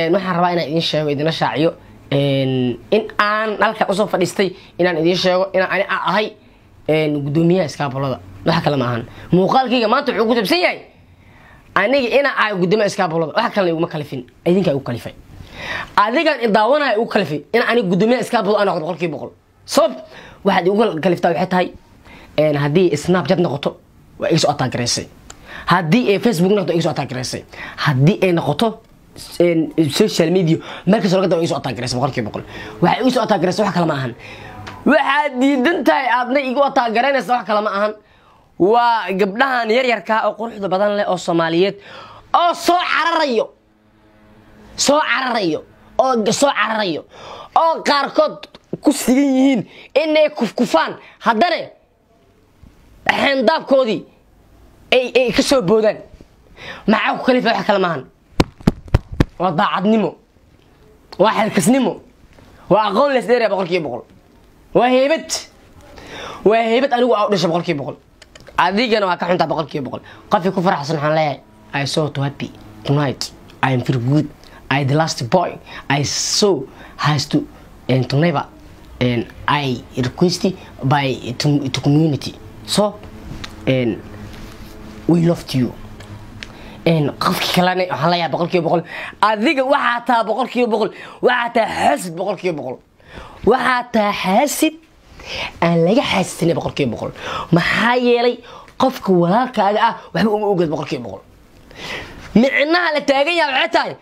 waxaan rabaa inaan idin sheego idin shaaciyo in aan halka usoo fadhiistay inaan idin sheego inaan ani ahay gudoomiyaha iskaabulada wax kale ma ahan muuqaalkayga maanta wuxuu ku tabsan yahay aniga inaan ahay gudoomiyaha iskaabulada wax kale iguma kalifin idinka igu kalifay adigan idaawanaya igu kalifay inaan aniga gudoomiyaha iskaabulada aan noqdo 100% sabab waxaad igu kaliftaa waxay tahay haddii snapchat noqoto waa iga soo ataagereysay haddii Facebook noqoto iga soo ataagereysay haddii ay noqoto social media marka soo gada isu ataagereysay 100% waxa isu ataagereysay wax kale ma ahan waxa diidantahay aadna igu ataagereynaysa wax kale ma ahan waa gabdhahan yar yarka oo quruxda badan leh oo Soomaaliyeed oo soo cararayo oo qaarkood ku sigan yihiin inay kufkufaan haddana xandaabkoodii ay ka soo boodaan maxaa ku kalifa wax kale ma ahan وضاعدنمو واحد كسنمو واقول لس ديري بقول كي بقول وهيبت انا اودش بقول كي بقول اديغنا waa ka xunta بقول كي بقول قفي ku faraxsan waxaan leeyahay I so to happy tonight I am feel good I the last boy I so has to and to never and I request by to community so and we love you qofki kalena waxaan la yaabaa 100% adiga waxa taa 100% waxa taa xasid 100% waxa taa xasid aan laga xasidin 100% maxaa yeelay qofka walaalkaaga ah waxba uma ogad 100% micnaha la taagan yahay waxa tahay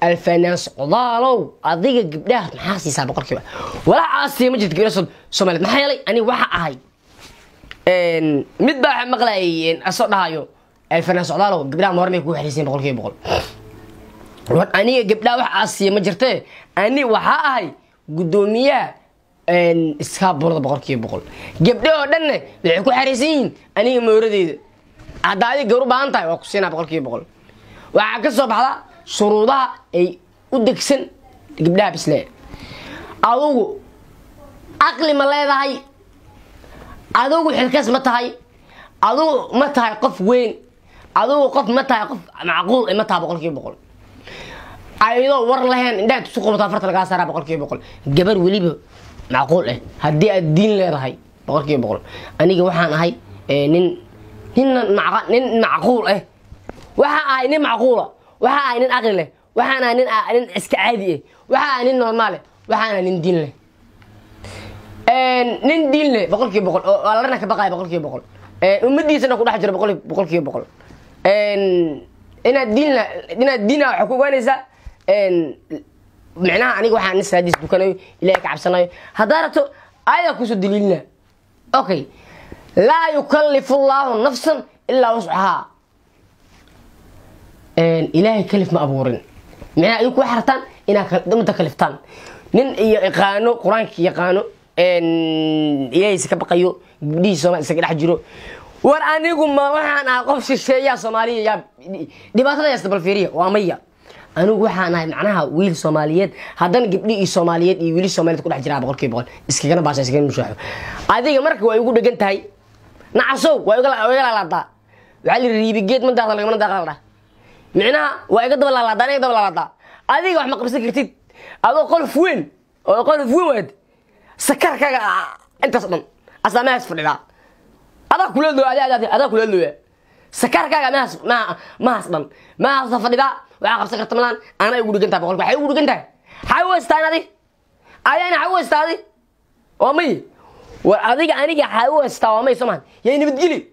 alfanaas qadaalow adiga gabdhaha maxaa siisaa 100% wala aasiya ma jirto gabdhaha Soomaaliyeed maxaa yeelay ani waxa ahay mid baa maqlaayeen asoo dhahayo الفنان سعدالو قبلها مهرمي كو حريسين بقول كي بقول أني قبلها واحد عصي ما جرته أني وحاهي قدومية إسحاب برضه بقول كي بقول قبلها دنة بيحكوا حريسين أني موردي عدالي قرب أنتاي وقصينا بقول كي بقول وعكسوا بحلا شروطها أي ودكسن قبلها بسلا أدوغو عقلي ملاذا هاي أدوغو حلكاس متى أدوغو متى قف وين أدوغو قف متى قف معقول متى بقول كي بقول أيضا ور لهن إن ده تسوق متفرط لقى سارة بقول كي بقول جبر وليبه معقول هدي الدين له هاي بقول كي بقول أنا جوحان هاي نين معقول وها نين معقولة وها نين أغلى وها نين إسكعادي وها نين نورمال وها نين دين له نين دين له بقول كي بقول والله أنا كبقى بقول كي بقول ومدي سنة كل حجر بقول كي بقول إن الدين حقوق ونسا معناها أنا واحد نسا هذي سبكانه إليك عبسنا هدارته أيها كوسو دليلنا أوكي لا يكلف الله نفسا إلا وسعها إلهي كلف ما أبورن معناها يكون حرتان إنها دم تكلفتان نين يقانو قرآنك يقانو إلهي سكبقيو بدي سوما سكيل حجرو war anigu ma waxaan ahay qof shisheeya Soomaaliya dhibaatada yasbal fiiriyo waa maya anigu waxaan ahay macnaha wiil Soomaaliyeed hadan gabdhii Soomaaliyeed iyo wiil Soomaaliyeed ku dhex jira 100% iskagana baasay iskagana mushaaxo adiga marka way ugu dhagan tahay nacasow way uga laalaada waxa la riibigeed ma daaqal lagama daaqal macnaha way iga daba laalaada adiga wax ma qabsan kartid adoo qolf weyn wad sakarkaga intaas dhan asamaas fadhida هذا كله سكرك ما أصلا ما أصلا فدي وعقب سكرت ملان أنا يقول جنتا بقول حي يقول جنتا حاول استاني أنا حاول استاني ومي وأذيك أنا حاول استوامي سمان يعني بتجيلي